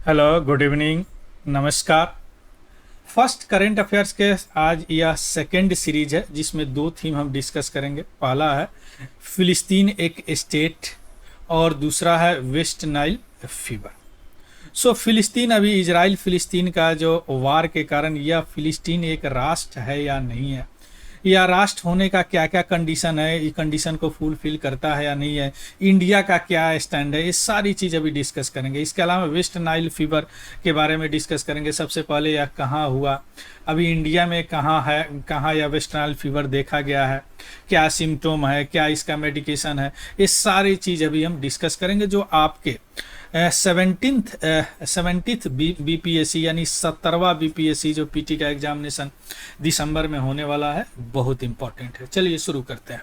Hello, good evening, नमस्कार। First current affairs के आज यह सेकंड सीरीज है जिसमें दो थीम हम डिस्कस करेंगे। पहला है फिलिस्तीन एक स्टेट और दूसरा है वेस्ट नाइल फीवर। फिलिस्तीन अभी इजराइल फिलिस्तीन का जो वार के कारण यह फिलिस्तीन एक राष्ट्र है या नहीं है, या राष्ट्र होने का क्या क्या कंडीशन है, ये कंडीशन को फुलफिल करता है या नहीं है, इंडिया का क्या स्टैंड है, ये सारी चीज़ अभी डिस्कस करेंगे। इसके अलावा वेस्ट नाइल फीवर के बारे में डिस्कस करेंगे। सबसे पहले यह कहाँ हुआ, अभी इंडिया में कहाँ है, कहाँ यह वेस्ट नाइल फीवर देखा गया है, क्या सिम्टोम है, क्या इसका मेडिकेशन है, ये सारी चीज़ अभी हम डिस्कस करेंगे जो आपके 70th बीपीएससी यानी 70वां बीपीएससी जो पीटी का एग्जामिनेशन दिसंबर में होने वाला है, बहुत इंपॉर्टेंट है। चलिए शुरू करते हैं।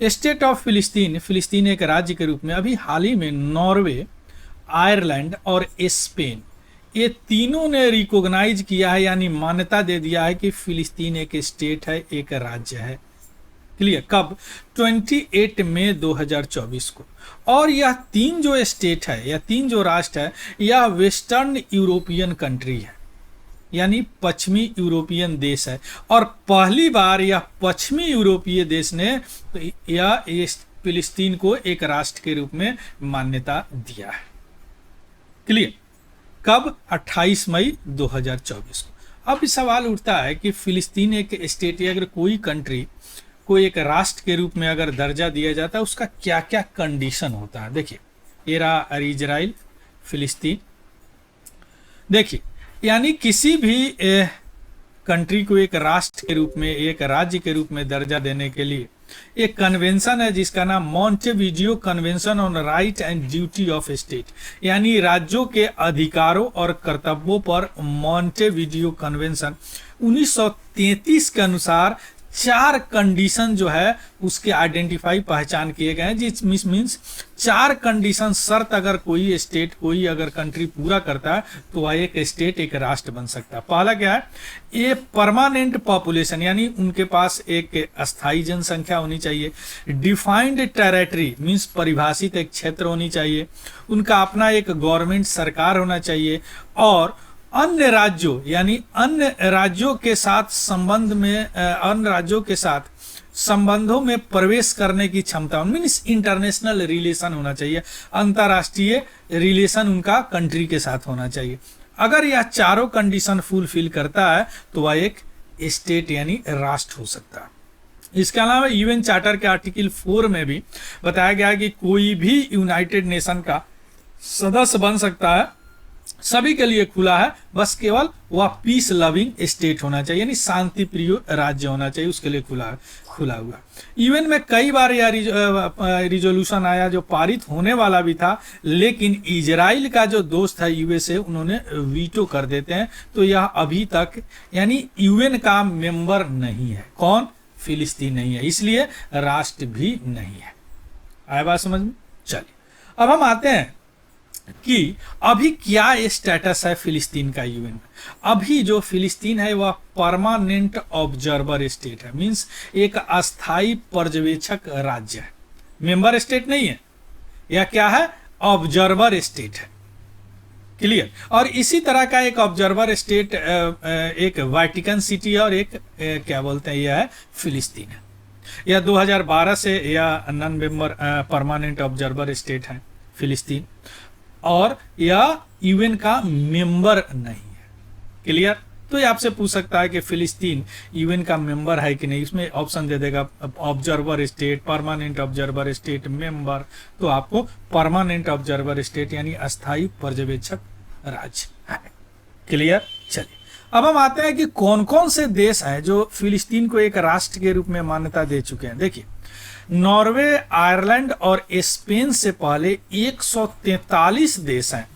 स्टेट ऑफ फिलिस्तीन, फिलिस्तीन एक राज्य के रूप में अभी हाल ही में नॉर्वे, आयरलैंड और स्पेन, ये तीनों ने रिकॉग्नाइज किया है यानी मान्यता दे दिया है कि फिलिस्तीन एक स्टेट है, एक राज्य है। क्लियर? कब? 28 मई 2024 को। और यह तीन जो स्टेट है या तीन जो राष्ट्र है, यह वेस्टर्न यूरोपियन कंट्री है यानी पश्चिमी यूरोपियन देश है। और पहली बार यह पश्चिमी यूरोपीय देश ने यह फिलिस्तीन को एक राष्ट्र के रूप में मान्यता दिया है। क्लियर? कब? 28 मई 2024 को। अब सवाल उठता है कि फिलिस्तीन एक स्टेट या अगर कोई कंट्री को एक राष्ट्र के रूप में अगर दर्जा दिया जाता है, उसका क्या क्या कंडीशन होता है। देखिए, ये रहा इजराइल फिलिस्तीन। देखिए, यानी किसी भी कंट्री को एक राष्ट्र के रूप में, एक राज्य के रूप में दर्जा देने के लिए एक कन्वेंशन है जिसका नाम Montevideo convention on right and duty of state, यानी राज्यों के अधिकारों और कर्तव्यों पर मॉन्टेविडियो कन्वेंशन 1933 के अनुसार 4 कंडीशन जो है उसके आइडेंटिफाई पहचान किए गए हैं। जिस मीन्स 4 कंडीशन शर्त अगर कोई स्टेट, कोई अगर कंट्री पूरा करता है तो वह एक स्टेट, एक राष्ट्र बन सकता है। पहला क्या है? ये परमानेंट पॉपुलेशन, यानी उनके पास एक अस्थायी जनसंख्या होनी चाहिए। डिफाइंड टेरिटरी मीन्स परिभाषित एक क्षेत्र होनी चाहिए। उनका अपना एक गवर्नमेंट सरकार होना चाहिए। और अन्य राज्यों यानी अन्य राज्यों के साथ संबंध में, अन्य राज्यों के साथ संबंधों में प्रवेश करने की क्षमता, मीन्स इंटरनेशनल रिलेशन होना चाहिए, अंतर्राष्ट्रीय रिलेशन उनका कंट्री के साथ होना चाहिए। अगर यह चारों कंडीशन फुलफिल करता है तो वह एक स्टेट यानी राष्ट्र हो सकता है। इसके अलावा यूएन चार्टर के आर्टिकल 4 में भी बताया गया है कि कोई भी यूनाइटेड नेशन का सदस्य बन सकता है, सभी के लिए खुला है, बस केवल वह पीस लविंग स्टेट होना चाहिए यानी शांति प्रिय राज्य होना चाहिए, उसके लिए खुला हुआ। यूएन में कई बार यह रिजोल्यूशन आया जो पारित होने वाला भी था, लेकिन इजराइल का जो दोस्त है यूएसए, उन्होंने वीटो कर देते हैं, तो यह अभी तक यानी यूएन का मेंबर नहीं है। कौन? फिलिस्तीन नहीं है, इसलिए राष्ट्र भी नहीं है। आया बात समझ में? चलिए, अब हम आते हैं कि अभी क्या स्टेटस है फिलिस्तीन का यूएन में। अभी जो फिलिस्तीन है वह परमानेंट ऑब्जर्वर स्टेट है, मींस एक अस्थाई पर्यवेक्षक राज्य है, मेंबर स्टेट नहीं है। यह क्या है? ऑब्जर्वर स्टेट है। क्लियर? और इसी तरह का एक ऑब्जर्वर स्टेट एक वाटिकन सिटी है और एक क्या बोलते हैं, यह है फिलिस्तीन है। यह 2012 से यह non member permanent observer state है फिलिस्तीन, और यह यूएन का मेंबर नहीं है। क्लियर? तो ये आपसे पूछ सकता है कि फिलिस्तीन यूएन का मेंबर है कि नहीं, इसमें ऑप्शन दे देगा observer state, permanent observer state, member. तो आपको परमानेंट ऑब्जर्वर स्टेट यानी अस्थायी पर्यवेक्षक राज्य है। क्लियर? चलिए, अब हम आते हैं कि कौन कौन से देश हैं जो फिलिस्तीन को एक राष्ट्र के रूप में मान्यता दे चुके हैं। देखिए, नॉर्वे, आयरलैंड और स्पेन से पहले 143 देश हैं,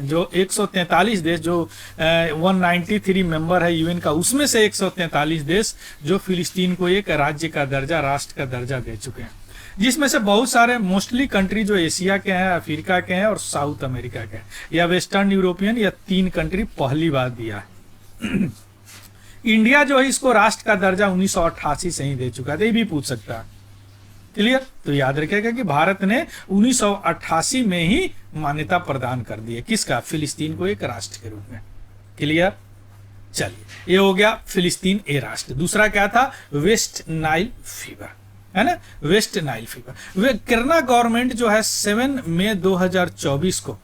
जो 143 देश जो 193 मेंबर है यूएन का, उसमें से 143 देश जो फिलिस्तीन को एक राज्य का दर्जा, राष्ट्र का दर्जा दे चुके हैं, जिसमें से बहुत सारे मोस्टली कंट्री जो एशिया के हैं, अफ्रीका के हैं और साउथ अमेरिका के हैं, या वेस्टर्न यूरोपियन, या 3 कंट्री पहली बार दिया है। इंडिया जो है इसको राष्ट्र का दर्जा 1988 से ही दे चुका है, ये भी पूछ सकता है। क्लियर। तो याद रखिएगा कि भारत ने 1988 में ही मान्यता प्रदान कर दी है किसका, फिलिस्तीन को एक राष्ट्र के रूप में। क्लियर। चलिए, ये हो गया फिलिस्तीन ए राष्ट्र। दूसरा क्या था, वेस्ट नाइल फीवर, है ना, वेस्ट नाइल फीवर। वे केरला गवर्नमेंट जो है 7 मई 2024 को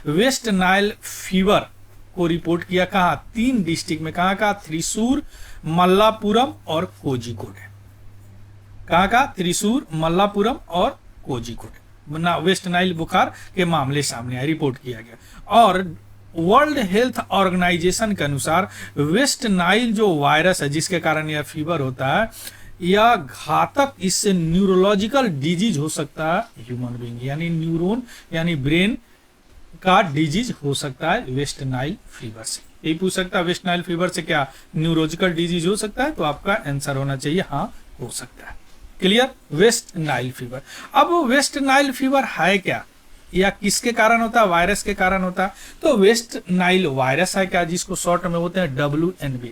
वेस्ट नाइल फीवर को रिपोर्ट किया। कहा, 3 डिस्ट्रिक्ट में। कहा का, त्रिशूर, मल्लापुरम और कोझिकोड। कहा का, त्रिशूर, मल्लापुरम और कोझिकोड ना वेस्ट नाइल बुखार के मामले सामने आए, रिपोर्ट किया गया। और वर्ल्ड हेल्थ ऑर्गेनाइजेशन के अनुसार वेस्ट नाइल जो वायरस है जिसके कारण यह फीवर होता है, यह घातक, इससे न्यूरोलॉजिकल डिजीज हो सकता है ह्यूमन बीइंग, यानी न्यूरॉन यानी ब्रेन का डिजीज हो सकता है वेस्ट नाइल फीवर से। यही पूछ सकता है, वेस्ट नाइल फीवर से क्या न्यूरोलॉजिकल डिजीज हो सकता है, तो आपका आंसर होना चाहिए हाँ हो सकता है। Clear, West Nile fever. अब वेस्ट नाइल फीवर है क्या, या किसके कारण होता है, वायरस के कारण होता है। तो वेस्ट नाइल वायरस है क्या, जिसको शॉर्ट में बोलते हैं WNV,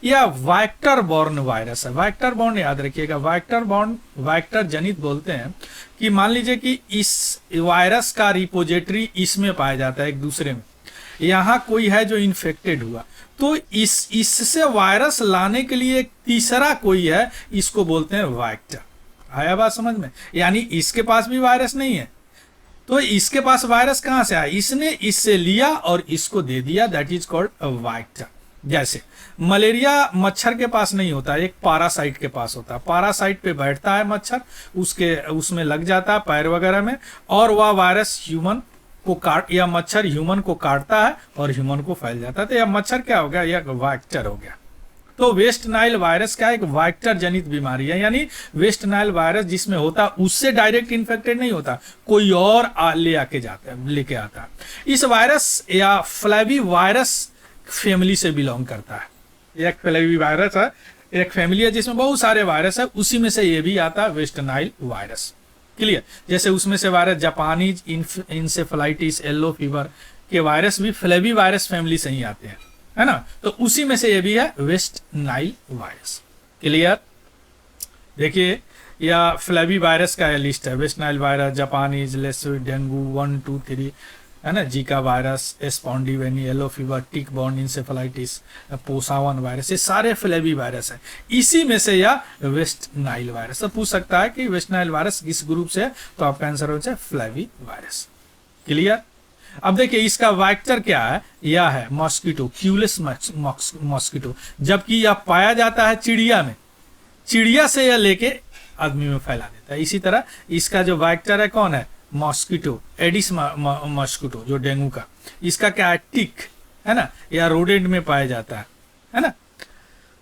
या वेक्टर बॉर्न वायरस है। वेक्टर बॉर्न याद रखिएगा, वेक्टर बॉर्न वेक्टर जनित बोलते हैं कि मान लीजिए कि इस वायरस का रिपोजिटरी इसमें पाया जाता है एक दूसरे में, यहाँ कोई है जो इन्फेक्टेड हुआ, तो इससे वायरस लाने के लिए एक तीसरा कोई है, इसको बोलते हैं वेक्टर। आया बात समझ में, यानी इसके पास भी वायरस नहीं है, तो इसके पास वायरस कहां से आया, इसने इससे लिया और इसको दे दिया, दैट इज कॉल्ड वेक्टर। जैसे मलेरिया मच्छर के पास नहीं होता, एक पारासाइट के पास होता है। पारासाइट पे बैठता है मच्छर, उसमें लग जाता है पैर वगैरह में, और वह वायरस ह्यूमन को काट, या मच्छर ह्यूमन को काटता है और ह्यूमन को फैल जाता है। तो यह मच्छर क्या हो गया, यह वेक्टर हो गया। तो वेस्ट नाइल वायरस क्या, एक वेक्टर जनित बीमारी है, यानी वेस्ट नाइल वायरस जिसमें होता उससे डायरेक्ट इन्फेक्टेड नहीं होता, कोई और लेके आता है। इस वायरस या फ्लैवी वायरस फैमिली से बिलोंग करता है। एक फ्लैवी वायरस है, एक फैमिली है जिसमें बहुत सारे वायरस है, उसी में से ये भी आता है वेस्ट नाइल वायरस। क्लियर। जैसे उसमें से virus Japanese encephalitis, yellow fever के वायरस भी फ्लैवी वायरस फैमिली से ही आते हैं, है ना। तो उसी में से ये भी है वेस्ट नाइल वायरस। क्लियर। देखिए, यह फ्लैवी वायरस का लिस्ट है, West Nile virus, Japanese, lasso, dengue 1, 2, 3, है ना, जीका वायरस, स्पॉन्डिवेनी, येलो फीवर, टिक बॉर्न इंसेफेलाइटिस, पोसावन वायरस, ये सारे फ्लैवी वायरस है। इसी में से यह वेस्ट नाइल वायरस। तो पूछ सकता है कि वेस्ट नाइल वायरस किस ग्रुप से है, तो आपका आंसर हो जाए फ्लैवी वायरस। क्लियर। अब देखिए, इसका वेक्टर क्या है, यह है मॉस्किटो, क्यूलेस मॉस्किटो, जबकि यह पाया जाता है चिड़िया में, चिड़िया से यह लेके आदमी में फैला देता है। इसी तरह इसका जो वेक्टर है कौन है, मॉस्किटो, एडिस मॉस्किटो जो डेंगू का, इसका क्या है, टिक, है ना, या रोडेंट में पाया जाता है ना।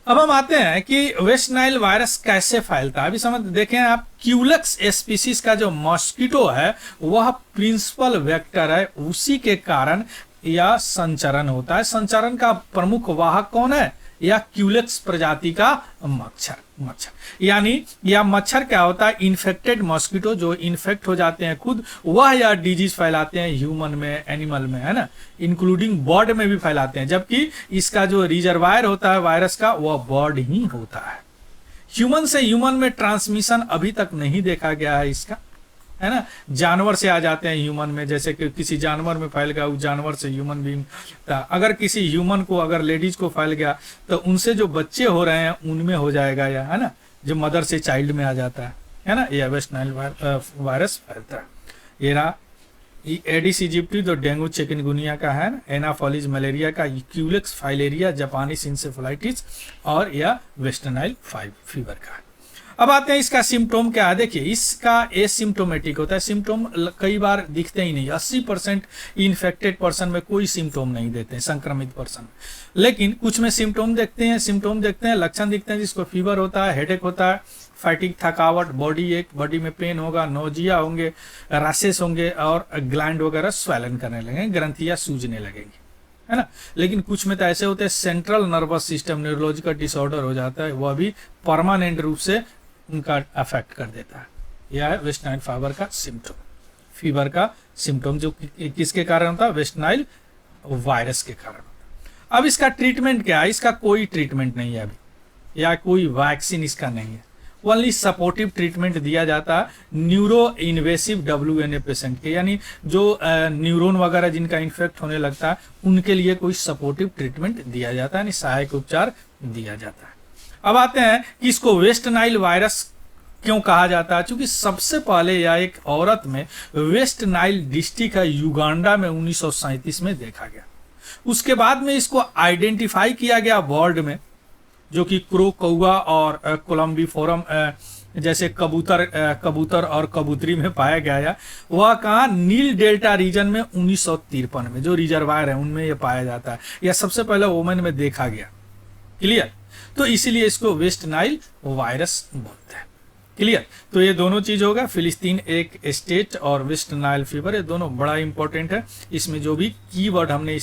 अब हम आते हैं कि वेस्ट नाइल वायरस कैसे फैलता है। अभी समझ देखें आप, क्यूलेक्स स्पीसीज का जो मॉस्किटो है वह प्रिंसिपल वेक्टर है, उसी के कारण यह संचरण होता है। संचरण का प्रमुख वाहक कौन है, या क्यूलेक्स प्रजाति का मच्छर। यानी यह मच्छर क्या होता है, इन्फेक्टेड मॉस्किटो जो इन्फेक्ट हो जाते हैं खुद, वह यह डिजीज फैलाते हैं ह्यूमन में, एनिमल में, है ना, इंक्लूडिंग बर्ड में भी फैलाते हैं। जबकि इसका जो रिजर्वायर होता है वायरस का, वह बर्ड ही होता है। ह्यूमन से ह्यूमन में ट्रांसमिशन अभी तक नहीं देखा गया है इसका, है ना। जानवर से आ जाते हैं ह्यूमन में, जैसे कि किसी जानवर में फैल गया, उस जानवर से ह्यूमन बीइंग, अगर किसी ह्यूमन को, अगर लेडीज को फैल गया तो उनसे जो बच्चे हो रहे हैं उनमें हो जाएगा, या है ना, जो मदर से चाइल्ड में आ जाता है ना, यह वेस्ट नाइल वायरस फैलता है। ये रहा एडिस इजिप्टी जो डेंगू चिकनगुनिया का है, एनाफोलिस मलेरिया का, क्यूलेक्स फाइलेरिया जापानीज इंसेफेलाइटिस, और यह वेस्ट नाइल फीवर का है। अब आते हैं इसका सिम्टोम क्या है। देखिए, इसका एसिम्टोमेटिक होता है, सिम्टोम कई बार दिखते ही नहीं। 80% इन्फेक्टेड पर्सन में कोई सिम्टोम नहीं देते हैं, संक्रमित पर्सन, लेकिन कुछ में सिम्टोम देखते हैं, लक्षण दिखते हैं, जिसको फीवर होता है, हेडेक होता है, फैटिक, थकावट, बॉडी एक, बॉडी में पेन होगा, नोजिया होंगे, रैशेस होंगे, और ग्लैंड वगैरह स्वेलन करने लगेंगे, ग्रंथियां सूजने लगेंगी, है ना। लेकिन कुछ में तो ऐसे होते हैं, central nervous system neurological disorder हो जाता है, वह भी परमानेंट रूप से उनका अफेक्ट कर देता है। यह है वेस्ट नाइल फीवर का सिम्टोम, जो किसके कारण होता है, वेस्ट नाइल वायरस के कारण होता है। अब इसका ट्रीटमेंट क्या है, इसका कोई ट्रीटमेंट नहीं है अभी, या कोई वैक्सीन इसका नहीं है। ओनली सपोर्टिव ट्रीटमेंट दिया जाता है न्यूरो इन्वेसिव WNA पेशेंट के, यानी जो न्यूरॉन वगैरह जिनका इन्फेक्ट होने लगता है उनके लिए कोई सपोर्टिव ट्रीटमेंट दिया जाता है, यानी सहायक उपचार दिया जाता है। अब आते हैं कि इसको वेस्ट नाइल वायरस क्यों कहा जाता है। क्योंकि सबसे पहले यह एक औरत में वेस्ट नाइल डिस्ट्रिक्ट है युगांडा में 1937 में देखा गया। उसके बाद में इसको आइडेंटिफाई किया गया वर्ल्ड में, जो कि क्रो कौआ और कोलम्बिफोरम जैसे कबूतर और कबूतरी में पाया गया। वह कहाँ नील डेल्टा रीजन में 1953 में जो रिजर्वायर है उनमें यह पाया जाता है। यह सबसे पहले वोमेन में देखा गया। क्लियर, तो इसीलिए इसको वेस्ट नाइल वायरस बोलते हैं। क्लियर, तो ये दोनों चीज होगा, फिलिस्तीन एक स्टेट और वेस्ट नाइल फीवर, ये दोनों बड़ा इंपॉर्टेंट है। इसमें जो भी कीवर्ड हमने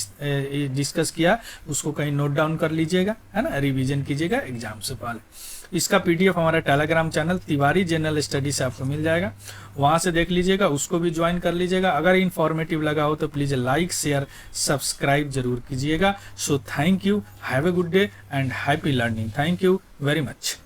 डिस्कस किया उसको कहीं नोट डाउन कर लीजिएगा, है ना, रिवीजन कीजिएगा एग्जाम से पहले। इसका PDF हमारा Telegram channel Tiwari general study से आपको मिल जाएगा, वहां से देख लीजिएगा, उसको भी ज्वाइन कर लीजिएगा। अगर इन्फॉर्मेटिव लगा हो तो प्लीज लाइक शेयर सब्सक्राइब जरूर कीजिएगा। So thank you, have a good day and happy learning. Thank you very much.